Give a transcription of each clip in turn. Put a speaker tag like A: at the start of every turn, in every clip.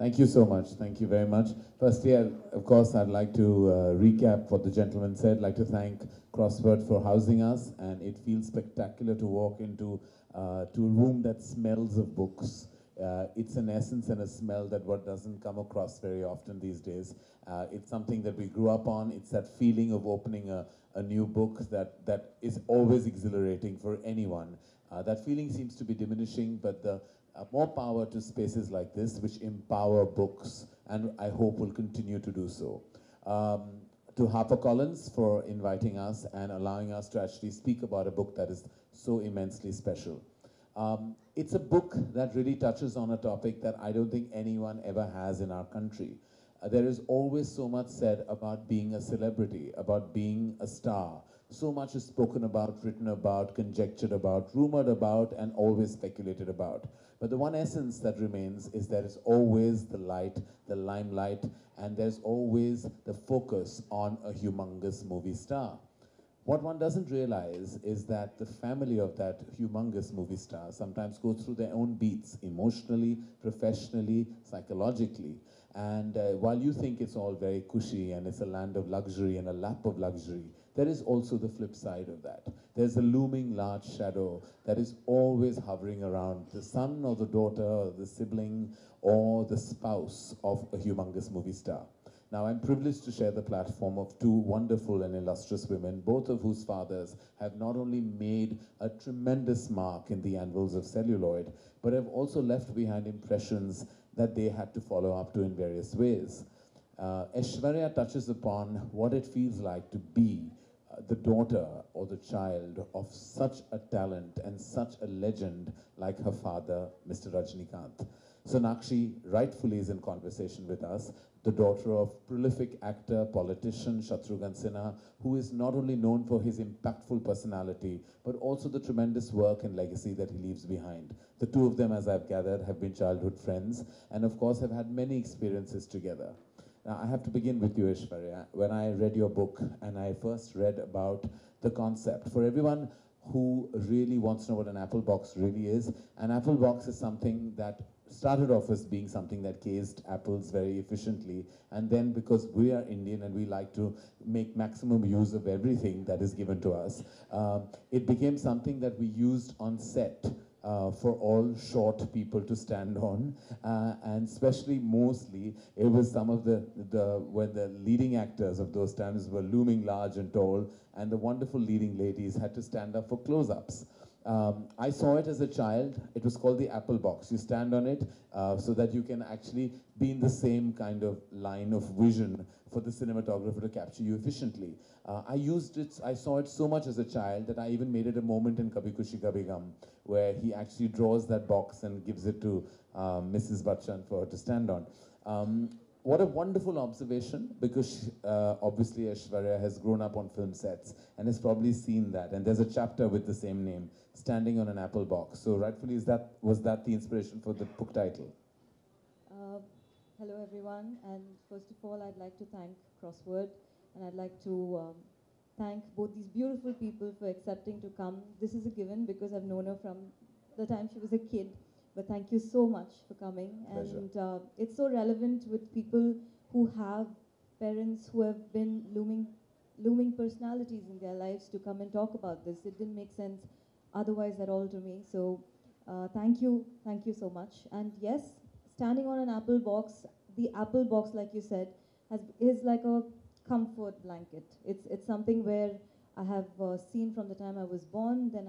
A: Thank you so much. Thank you very much. Firstly, of course, I'd like to recap what the gentleman said. I'd like to thank Crossword for housing us, and it feels spectacular to walk into to a room that smells of books. It's an essence and a smell that what doesn't come across very often these days. It's something that we grew up on. It's that feeling of opening a new book that is always exhilarating for anyone. That feeling seems to be diminishing, but more power to spaces like this, which empower books, and I hope will continue to do so. To HarperCollins for inviting us and allowing us to actually speak about a book that is so immensely special. It's a book that really touches on a topic that I don't think anyone ever has in our country. There is always so much said about being a celebrity, about being a star. So much is spoken about, written about, conjectured about, rumored about, and always speculated about. But the one essence that remains is there is always the light, the limelight, and there's always the focus on a humongous movie star. What one doesn't realize is that the family of that humongous movie star sometimes goes through their own beats, emotionally, professionally, psychologically. And while you think it's all very cushy and it's a land of luxury and a lap of luxury, there is also the flip side of that. There's a looming large shadow that is always hovering around the son or the daughter or the sibling or the spouse of a humongous movie star. Now, I'm privileged to share the platform of two wonderful and illustrious women, both of whose fathers have not only made a tremendous mark in the anvils of celluloid, but have also left behind impressions that they had to follow up to in various ways. Aishwaryaa touches upon what it feels like to be the daughter or the child of such a talent and such a legend like her father, Mr. Rajnikanth. Sonakshi rightfully is in conversation with us, the daughter of prolific actor, politician Shatrughan Sinha, who is not only known for his impactful personality, but also the tremendous work and legacy that he leaves behind. The two of them, as I've gathered, have been childhood friends and of course have had many experiences together. Now, I have to begin with you, Aishwaryaa. When I read your book and I first read about the concept, for everyone who really wants to know what an apple box really is, an apple box is something that started off as being something that cased apples very efficiently, and then because we are Indian and we like to make maximum use of everything that is given to us, it became something that we used on set for all short people to stand on, and especially mostly it was some of when the leading actors of those times were looming large and tall, and the wonderful leading ladies had to stand up for close-ups. I saw it as a child. It was called the apple box. You stand on it so that you can actually be in the same kind of line of vision for the cinematographer to capture you efficiently. I saw it so much as a child that I even made it a moment in Kabhi Khushi Kabhi Gham, where he actually draws that box and gives it to Mrs. Bachchan for her to stand on. What a wonderful observation, because obviously Aishwaryaa has grown up on film sets and has probably seen that. And there's a chapter with the same name, Standing on an Apple Box. So rightfully, was that the inspiration for the book title?
B: Hello everyone, and first of all I'd like to thank Crossword, and I'd like to thank both these beautiful people for accepting to come. This is a given because I've known her from the time she was a kid. But thank you so much for coming.
A: Pleasure.
B: And it's so relevant with people who have parents who have been looming personalities in their lives to come and talk about this. It didn't make sense otherwise at all to me. So thank you so much. And yes, standing on an apple box, the apple box, like you said, is like a comfort blanket. It's something where I have seen from the time I was born, then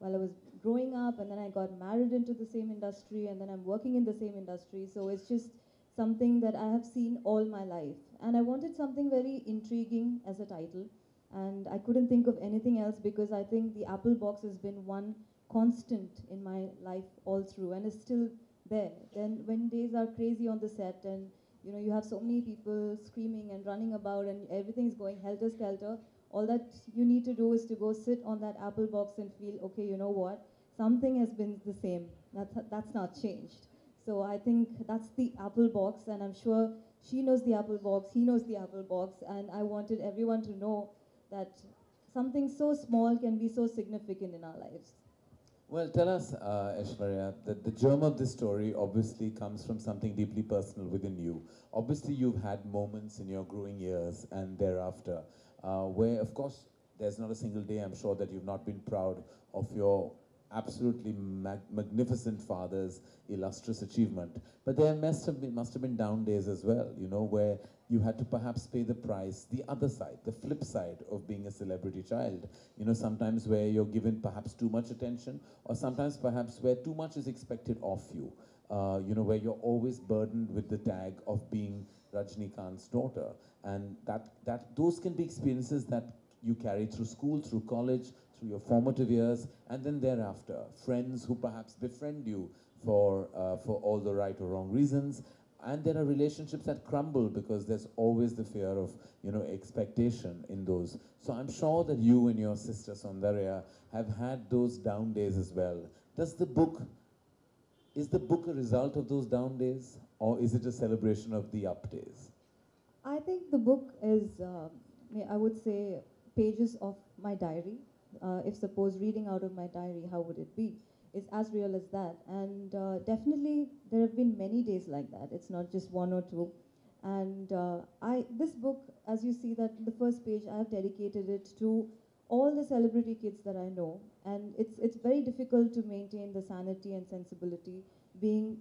B: while I was growing up, and then I got married into the same industry, and then I'm working in the same industry. So it's just something that I have seen all my life. And I wanted something very intriguing as a title, and I couldn't think of anything else because I think the apple box has been one constant in my life all through and is still there. Then when days are crazy on the set and you have so many people screaming and running about and everything's going helter-skelter, all that you need to do is to go sit on that apple box and feel, okay, you know what? Something has been the same. That's not changed. So I think that's the apple box, and I'm sure she knows the apple box, he knows the apple box, and I wanted everyone to know that something so small can be so significant in our lives.
A: Well, tell us, Aishwarya, that the germ of this story obviously comes from something deeply personal within you. Obviously, you've had moments in your growing years and thereafter where, of course, there's not a single day, I'm sure, that you've not been proud of your absolutely magnificent father's illustrious achievement. But there must have been down days as well, you know, where you had to perhaps pay the price, the other side, the flip side of being a celebrity child. You know, sometimes where you're given perhaps too much attention, or sometimes perhaps where too much is expected of you. You know, where you're always burdened with the tag of being Rajnikanth's daughter. And those can be experiences that you carry through school, through college, through your formative years, and then thereafter. Friends who perhaps befriend you for all the right or wrong reasons. And there are relationships that crumble because there's always the fear of, you know, expectation in those. So I'm sure that you and your sister Saundarya have had those down days as well. Is the book a result of those down days, or is it a celebration of the up days?
B: I think the book is, I would say, pages of my diary. If suppose reading out of my diary, how would it be? It's as real as that. And definitely, there have been many days like that. It's not just one or two. And this book, as you see that in the first page, I have dedicated it to all the celebrity kids that I know. And it's very difficult to maintain the sanity and sensibility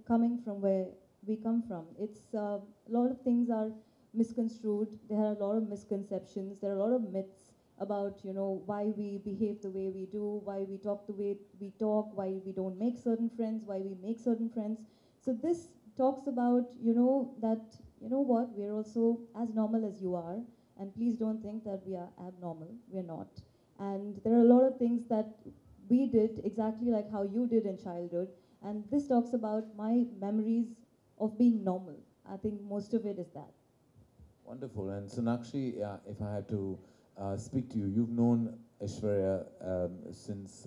B: coming from where we come from. It's a lot of things are misconstrued. There are a lot of misconceptions. There are a lot of myths about, you know, why we behave the way we do, why we talk the way we talk, why we don't make certain friends, why we make certain friends. So this talks about, you know, that, you know what, we're also as normal as you are, and please don't think that we are abnormal. We're not. And there are a lot of things that we did exactly like how you did in childhood, and this talks about my memories of being normal. I think most of it is that.
A: Wonderful. And Sonakshi, if I had to speak to you, you've known Aishwarya since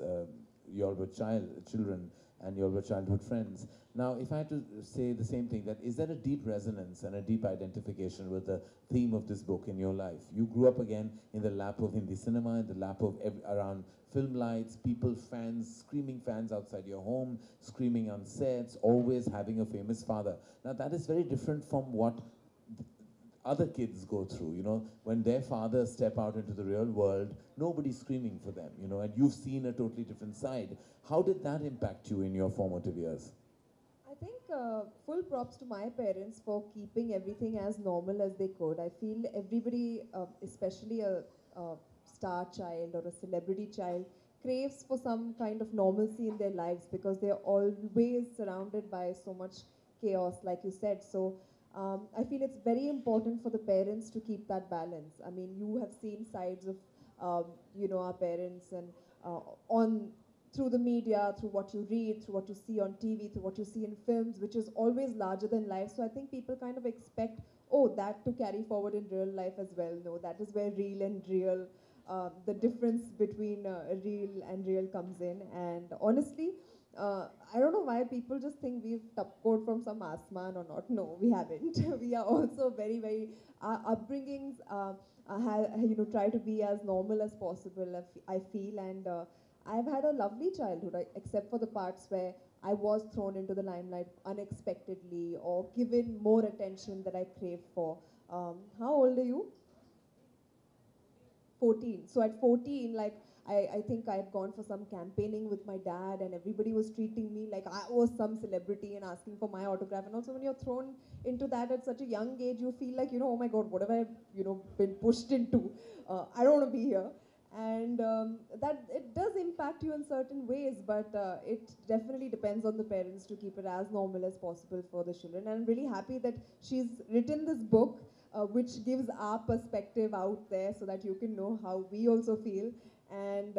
A: you all were children and you all were childhood friends. Now, if I had to say the same thing, that is there a deep resonance and a deep identification with the theme of this book in your life? You grew up again in the lap of Hindi cinema, in the lap of around film lights, people, fans, screaming fans outside your home, screaming on sets, always having a famous father. Now, that is very different from what other kids go through, you know, when their fathers step out into the real world, nobody's screaming for them, you know, and you've seen a totally different side. How did that impact you in your formative years?
C: I think full props to my parents for keeping everything as normal as they could. I feel everybody, especially a star child or a celebrity child, craves for some kind of normalcy in their lives because they're always surrounded by so much chaos, like you said. So I feel it's very important for the parents to keep that balance. I mean, you have seen sides of, you know, our parents and on through the media, through what you read, through what you see on TV, through what you see in films, which is always larger than life. So I think people kind of expect, oh, that to carry forward in real life as well. No, that is where real and real, the difference between real and real comes in. And honestly, I don't know why people just think we've tapcode from some asman or not. No, we haven't. We are also very, very, our upbringings, you know, try to be as normal as possible, I feel. And I've had a lovely childhood, except for the parts where I was thrown into the limelight unexpectedly or given more attention that I craved for. How old are you? 14. So at 14, like, I think I had gone for some campaigning with my dad and everybody was treating me like I was some celebrity and asking for my autograph. And also when you're thrown into that at such a young age, you feel like, you know, oh my God, what have I, you know, been pushed into? I don't want to be here. And that it does impact you in certain ways, but it definitely depends on the parents to keep it as normal as possible for the children. And I'm really happy that she's written this book which gives our perspective out there so that you can know how we also feel. And,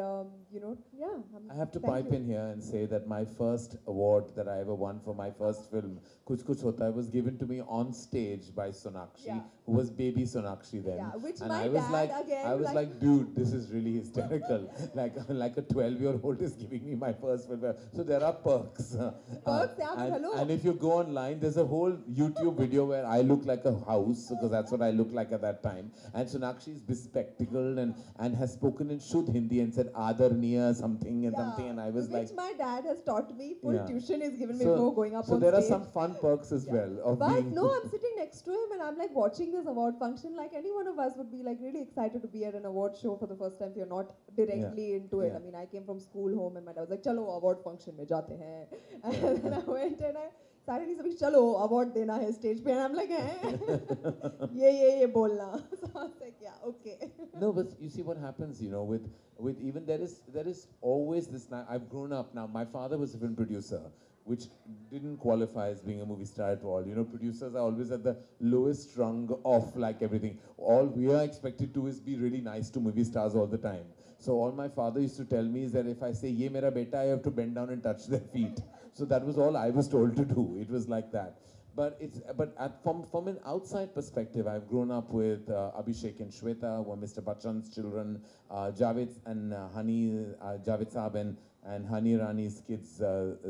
C: you know, yeah.
A: I have to pipe in here and say that my first award that I ever won for my first film, Kuch Kuch Hota Hai, was given to me on stage by Sonakshi, who was baby Sonakshi then.
C: Yeah, which
A: and
C: my
A: I was
C: dad
A: like,
C: again,
A: I was like, dude, this is really hysterical. like a 12-year-old is giving me my first film. So there are perks.
C: Perks, yeah, hello.
A: And if you go online, there's a whole YouTube video where I look like a house, because that's what I looked like at that time. And Sonakshi is bespectacled and has spoken in Shuddh Hindi. Hindi and said Adarniya something and something, and I was
C: which
A: like,
C: my dad has taught me. Full
A: Yeah.
C: tuition is given me
A: So-
C: before going up
A: so
C: on
A: there are
C: stage.
A: some fun perks as well of
C: But
A: being.
C: no, I'm sitting next to him and I'm like watching this award function. Like any one of us would be like really excited to be at an award show for the first time if you're not directly into it.
A: Yeah.
C: I mean, I came from school home and my dad was like, "Chalo award function mein jate hain." And then I went and I suddenly said, "Chalo award dena hai stage pe," and I'm like, "Eh, ye bolna." So I was like, "Yeah, okay."
A: No, but you see what happens, you know, with even there is always this. Now I've grown up now. My father was a film producer, which didn't qualify as being a movie star at all. You know, producers are always at the lowest rung of like everything. All we are expected to is be really nice to movie stars all the time. So all my father used to tell me is that if I say "Ye mera beta," I have to bend down and touch their feet. So that was all I was told to do. It was like that. From an outside perspective, I've grown up with Abhishek and Shweta, who are Mr. Bachchan's children, Javed and Javed Saab and Hani Rani's kids,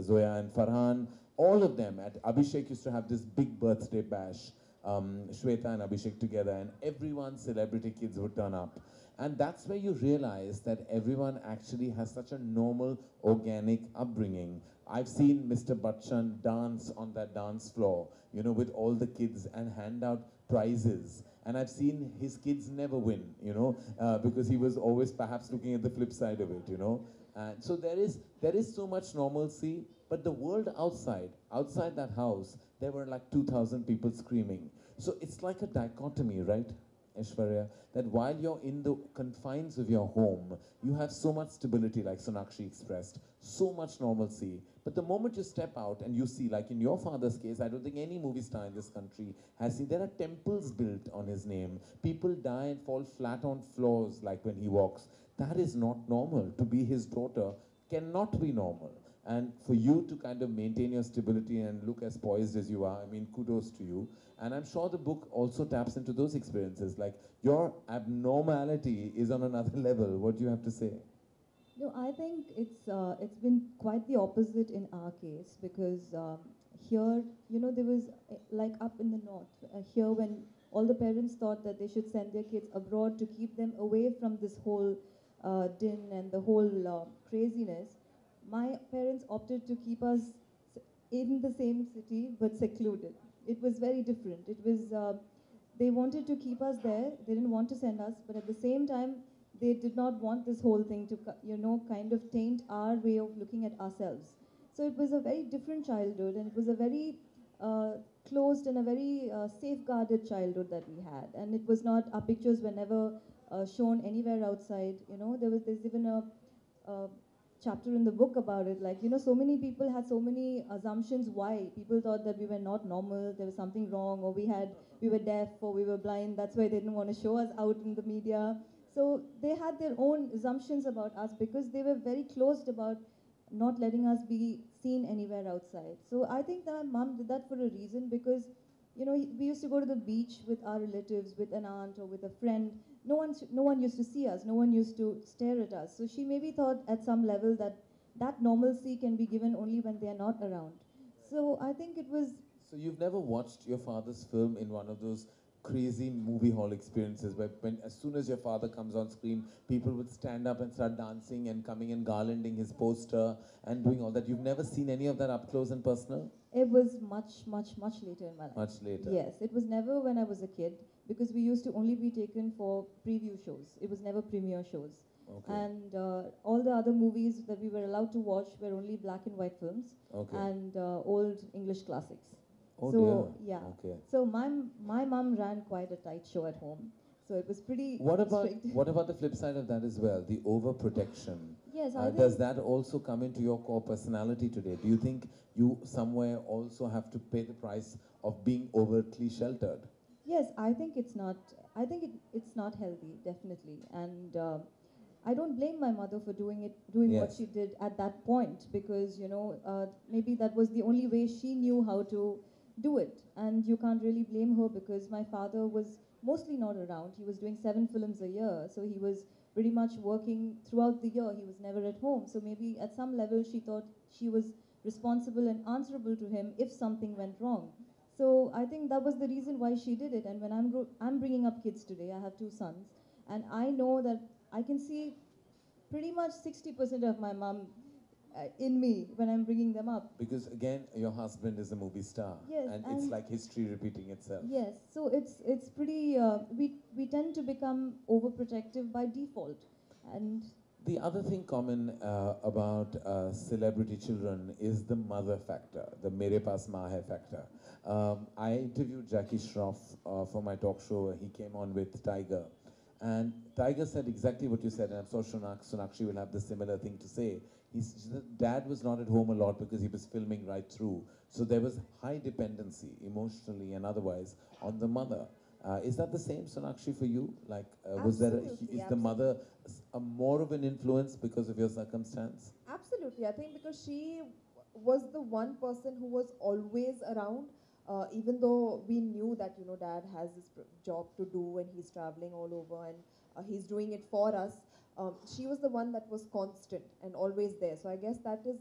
A: Zoya and Farhan. All of them at Abhishek used to have this big birthday bash, Shweta and Abhishek together, and everyone's celebrity kids would turn up. And that's where you realize that everyone actually has such a normal, organic upbringing. I've seen Mr. Bachchan dance on that dance floor, you know, with all the kids and hand out prizes. And I've seen his kids never win, you know, because he was always perhaps looking at the flip side of it, you know. And so there is so much normalcy, but the world outside that house, there were like 2,000 people screaming. So it's like a dichotomy, right, Aishwarya, that while you're in the confines of your home, you have so much stability, like Sonakshi expressed, so much normalcy. But the moment you step out and you see, like in your father's case, I don't think any movie star in this country has seen, there are temples built on his name. People die and fall flat on floors like when he walks. That is not normal. To be his daughter cannot be normal. And for you to kind of maintain your stability and look as poised as you are, I mean, kudos to you. And I'm sure the book also taps into those experiences. Like, your abnormality is on another level. What do you have to say?
B: No, I think it's been quite the opposite in our case because here, you know, there was like up in the north, here when all the parents thought that they should send their kids abroad to keep them away from this whole din and the whole craziness, my parents opted to keep us in the same city but secluded. It was very different. It was they wanted to keep us there. They didn't want to send us, but at the same time, they did not want this whole thing to, you know, kind of taint our way of looking at ourselves. So it was a very different childhood, and it was a very closed and a very safeguarded childhood that we had. And it was not, our pictures were never shown anywhere outside. You know, there's even a chapter in the book about it. Like, you know, so many people had so many assumptions why. People thought that we were not normal, there was something wrong, or we were deaf, or we were blind. That's why they didn't want to show us out in the media. So they had their own assumptions about us because they were very closed about not letting us be seen anywhere outside. So I think that my mom did that for a reason because, you know, we used to go to the beach with our relatives, with an aunt or with a friend. No one used to see us. No one used to stare at us. So she maybe thought at some level that normalcy can be given only when they are not around. So I think it was.
A: So you've never watched your father's film in one of those crazy movie hall experiences where as soon as your father comes on screen, people would stand up and start dancing and coming and garlanding his poster and doing all that. You've never seen any of that up close and personal?
B: It was much later in my life.
A: Much later.
B: Yes, it was never when I was a kid because we used to only be taken for preview shows. It was never premiere shows.
A: Okay.
B: And all the other movies that we were allowed to watch were only black and white films and old English classics.
A: Oh
B: so
A: dear.
B: yeah.
A: Okay.
B: So my mom ran quite a tight show at home. So it was pretty strict.
A: What about the flip side of that as well? The overprotection.
B: Yes, I think
A: does that also come into your core personality today? Do you think you somewhere also have to pay the price of being overtly sheltered?
B: Yes, I think it's not. I think it's not healthy, definitely, and I don't blame my mother for doing what
A: Yes.
B: she did at that point because you know maybe that was the only way she knew how to do it, and you can't really blame her because my father was mostly not around. He was doing 7 films a year, so he was pretty much working throughout the year. He was never at home, so maybe at some level she thought she was responsible and answerable to him if something went wrong. So I think that was the reason why she did it. And when I'm bringing up kids today, I have 2 sons, and I know that I can see pretty much 60% of my mom in me when I'm bringing them up.
A: Because again, your husband is a movie star,
B: Yes,
A: and it's
B: and-
A: like history repeating itself.
B: Yes, so it's pretty. We tend to become overprotective by default, and
A: The other thing common about celebrity children is the mother factor, the mere paas maa hai factor. I interviewed Jackie Shroff for my talk show. He came on with Tiger. And Tiger said exactly what you said, and I'm sure Sonakshi will have the similar thing to say. Dad was not at home a lot because he was filming right through. So there was high dependency, emotionally and otherwise, on the mother. Is that the same, Sonakshi, for you? Like, was there
C: Absolutely,
A: is the mother more of an influence because of your circumstance?
C: Absolutely. I think because she was the one person who was always around, even though we knew that, dad has this job to do and he's traveling all over and he's doing it for us. She was the one that was constant and always there. So I guess that is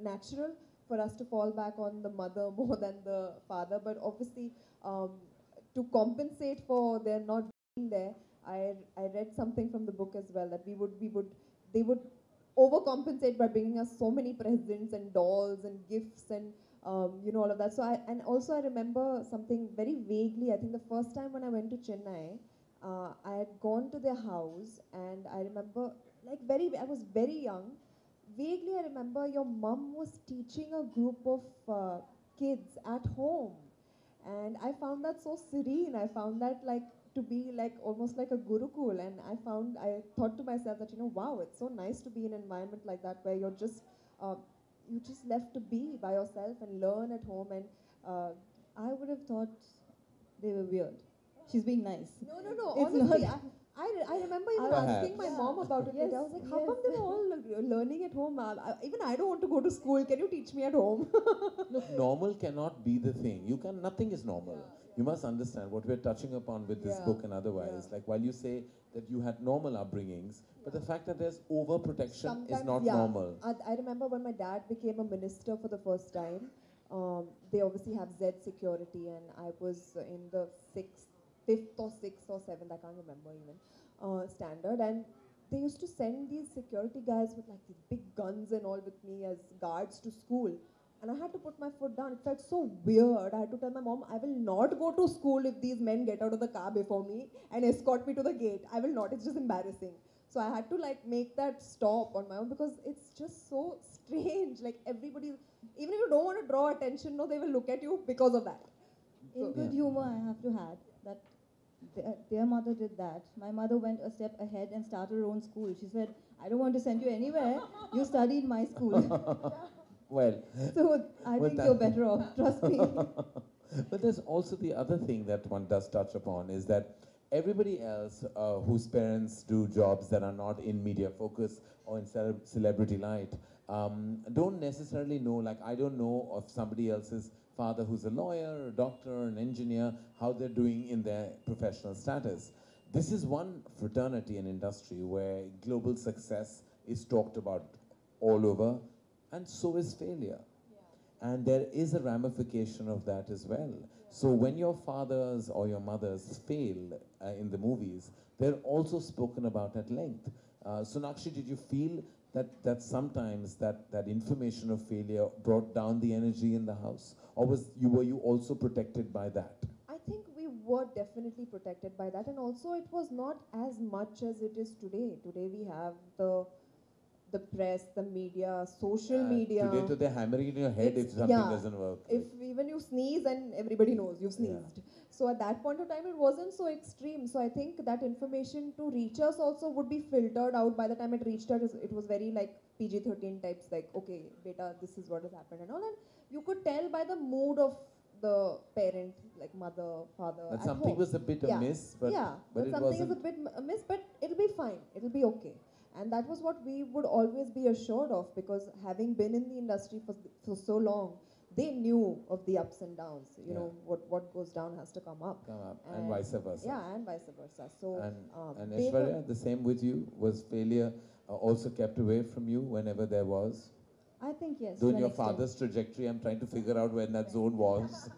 C: natural for us to fall back on the mother more than the father. But obviously, to compensate for their not being there, I read something from the book as well that they would overcompensate by bringing us so many presents and dolls and gifts and all of that. So I remember something very vaguely. I think the first time when I went to Chennai, I had gone to their house and I remember I was very young. Vaguely I remember your mum was teaching a group of kids at home, and I found that so serene. I found that to be almost like a gurukul, and I thought to myself that wow, it's so nice to be in an environment like that where you just left to be by yourself and learn at home. And
B: I would have thought they were weird. She's being nice.
C: no,
B: It's
C: honestly,
B: not-
C: I remember even
A: Perhaps.
C: asking my mom about it.
B: Yes,
C: I was like, how
B: yes.
C: come they were all learning at home? Even I don't want to go to school. Can you teach me at home?
A: Look, normal cannot be the thing. Nothing is normal. You must understand what we're touching upon with this
C: Yeah,
A: book and otherwise.
C: yeah.
A: Like, while you say that you had normal upbringings, but the fact that there's overprotection is
C: Sometimes,
A: not
C: yeah.
A: normal.
C: I remember when my dad became a minister for the first time. They obviously have Z security, and I was in the fifth or sixth or seventh, I can't remember even, standard. And they used to send these security guys with these big guns and all with me as guards to school. And I had to put my foot down. It felt so weird. I had to tell my mom, I will not go to school if these men get out of the car before me and escort me to the gate. I will not. It's just embarrassing. So I had to make that stop on my own because it's just so strange. Everybody, even if you don't want to draw attention, no, they will look at you because of that.
B: In good humor, I have to add that their mother did that. My mother went a step ahead and started her own school. She said, I don't want to send you anywhere. You study in my school.
A: Well,
B: So I
A: Well,
B: think
A: that-
B: you're better off, trust me.
A: but there's also the other thing that one does touch upon is that everybody else whose parents do jobs that are not in media focus or in celebrity light don't necessarily know, I don't know of somebody else's father who's a lawyer, a doctor, an engineer, how they're doing in their professional status. This is one fraternity and industry where global success is talked about all over, and so is failure. And there is a ramification of that as well. So when your fathers or your mothers fail in the movies, they're also spoken about at length. Sonakshi, did you feel that sometimes that information of failure brought down the energy in the house? Or were you also protected by that?
C: I think we were definitely protected by that, and also it was not as much as it is today. Today we have the press, the media, social media.
A: Today, they're hammering in your head if
C: It's-
A: something
C: yeah,
A: doesn't work.
C: If even you sneeze and everybody knows you've
A: Yeah.
C: sneezed. So at that point of time, it wasn't so extreme. So I think that information to reach us also would be filtered out. By the time it reached us, it was very PG-13 types, okay, beta, this is what has happened and all. And you could tell by the mood of the parent, mother, father.
A: That
C: at
A: something
C: home.
A: was a bit
C: Yeah.
A: amiss, but
C: that
A: it
C: something
A: wasn't.
C: is a bit amiss, but it'll be fine. It'll be okay. And that was what we would always be assured of, because having been in the industry for so long, they knew of the ups and downs. You know, what goes down has to come up.
A: And vice versa.
C: Yeah, and vice versa. So
A: And
C: they were-
A: Aishwarya, the same with you? Was failure also kept away from you whenever there was?
B: I think yes.
A: Though
B: to
A: in
B: an
A: your
B: extent.
A: father's trajectory, I'm trying to figure out when that zone was.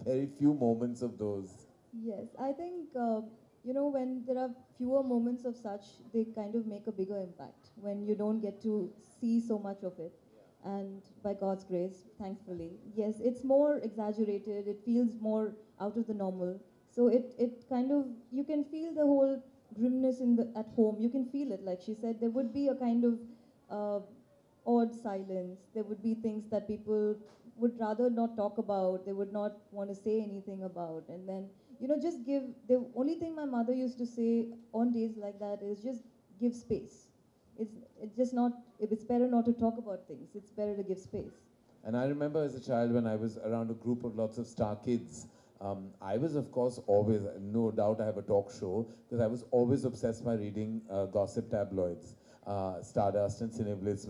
A: Very few moments of those.
B: Yes, I think you know, when there are fewer moments of such, they kind of make a bigger impact when you don't get to see so much of it. And by God's grace, thankfully, yes, it's more exaggerated, it feels more out of the normal. So it kind of, you can feel the whole grimness at home. You can feel it, like she said, there would be a kind of odd silence. There would be things that people would rather not talk about, they would not want to say anything about. And then, you know, just give, the only thing my mother used to say on days like that is just give space. It's just not, if it's better not to talk about things, it's better to give space.
A: And I remember as a child when I was around a group of lots of star kids, I was, of course, always, no doubt I have a talk show, because I was always obsessed by reading gossip tabloids. Stardust and Cineblitz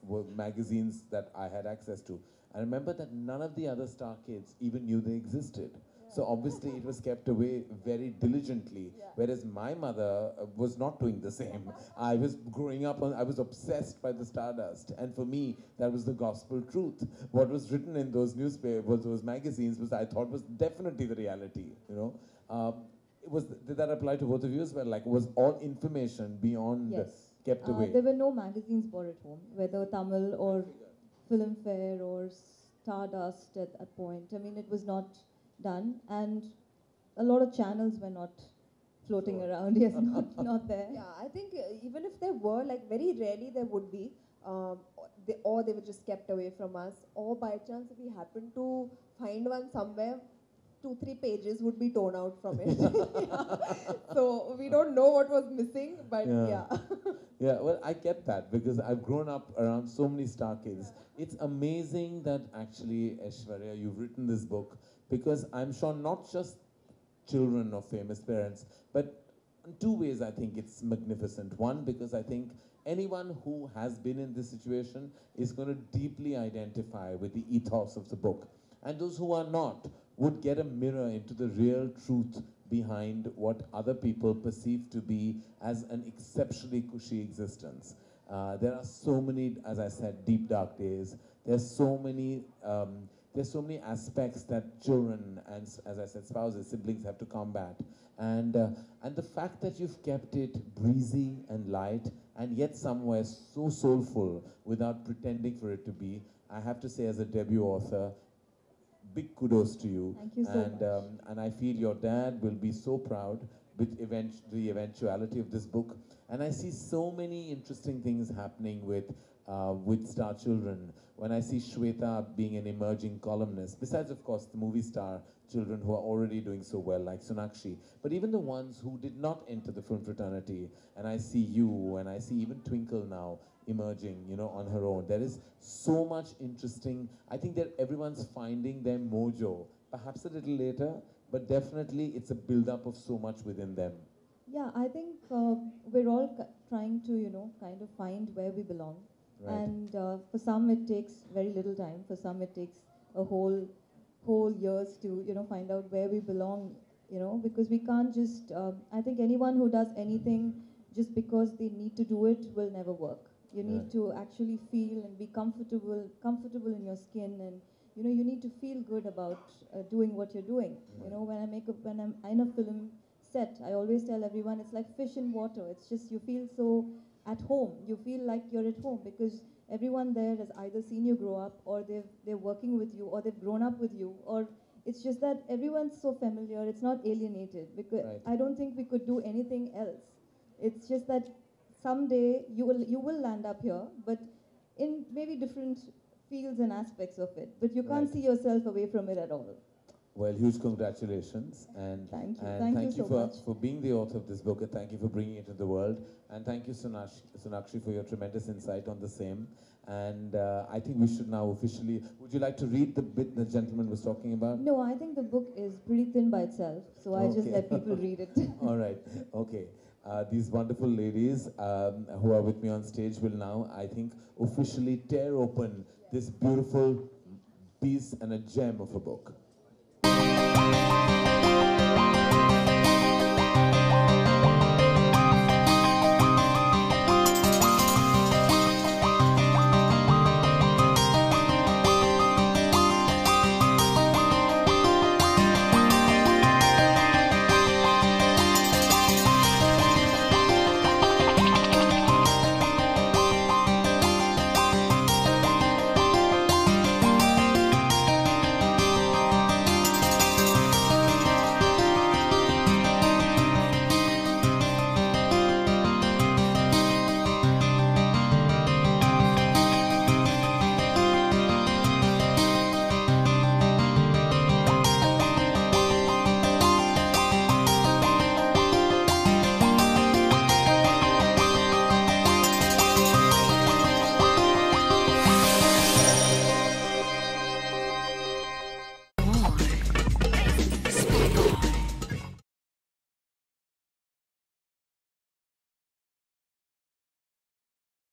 A: were magazines that I had access to. I remember that none of the other star kids even knew they existed. So obviously it was kept away very diligently, whereas my mother was not doing the same. I was growing up, I was obsessed by the Stardust, and for me, that was the gospel truth. What was written in those newspapers, those magazines, I thought was definitely the reality, you know. Did that apply to both of you as well? Like, was all information beyond kept away?
B: There were no magazines bought at home, whether Tamil or Filmfare or Stardust at that point. I mean, it was not done, and a lot of channels were not floating around. Yes, not there.
C: Yeah, I think even if there were, like very rarely there would be, or they were just kept away from us, or by chance if we happened to find one somewhere, 2-3 pages would be torn out from it. So we don't know what was missing, but yeah.
A: Yeah, well, I get that because I've grown up around so many star kids. It's amazing that actually, Aishwarya, you've written this book, because I'm sure not just children of famous parents, but in two ways I think it's magnificent. One, because I think anyone who has been in this situation is going to deeply identify with the ethos of the book. And those who are not would get a mirror into the real truth behind what other people perceive to be as an exceptionally cushy existence. There are so many, as I said, deep dark days. There's so many aspects that children and, as I said, spouses, siblings have to combat. And the fact that you've kept it breezy and light and yet somewhere so soulful without pretending for it to be, I have to say as a debut author, big kudos to you.
B: Thank you so much.
A: And I feel your dad will be so proud with the eventuality of this book. And I see so many interesting things happening with Star Children. When I see Shweta being an emerging columnist, besides, of course, the movie star children who are already doing so well, like Sonakshi, but even the ones who did not enter the film fraternity, and I see you, and I see even Twinkle now emerging, you know, on her own. There is so much interesting. I think that everyone's finding their mojo, perhaps a little later, but definitely it's a build-up of so much within them.
B: Yeah, I think we're all trying to, you know, kind of find where we belong.
A: Right.
B: And for some it takes very little time. For some it takes a whole years to, you know, find out where we belong, you know, because we can't just, I think anyone who does anything just because they need to do it will never work. You need to actually feel and be comfortable in your skin, and you know, you need to feel good about doing what you're doing. You know, when I'm in a film set, I always tell everyone it's like fish in water. It's just you feel so at home. You feel like you're at home because everyone there has either seen you grow up, or they're working with you, or they've grown up with you, or it's just that everyone's so familiar. It's not alienated, because I don't think we could do anything else. It's just that someday you will land up here, but in maybe different fields and aspects of it. But you can't see yourself away from it at all.
A: Well, huge congratulations, and
B: thank you,
A: and
B: thank you so much
A: for being the author of this book, and thank you for bringing it to the world, and thank you, Sonakshi, for your tremendous insight on the same. And I think we should now officially. Would you like to read the bit the gentleman was talking about?
B: No, I think the book is pretty thin by itself, so I just let people read it.
A: All right. Okay. These wonderful ladies who are with me on stage will now, I think, officially tear open this beautiful piece and a gem of a book.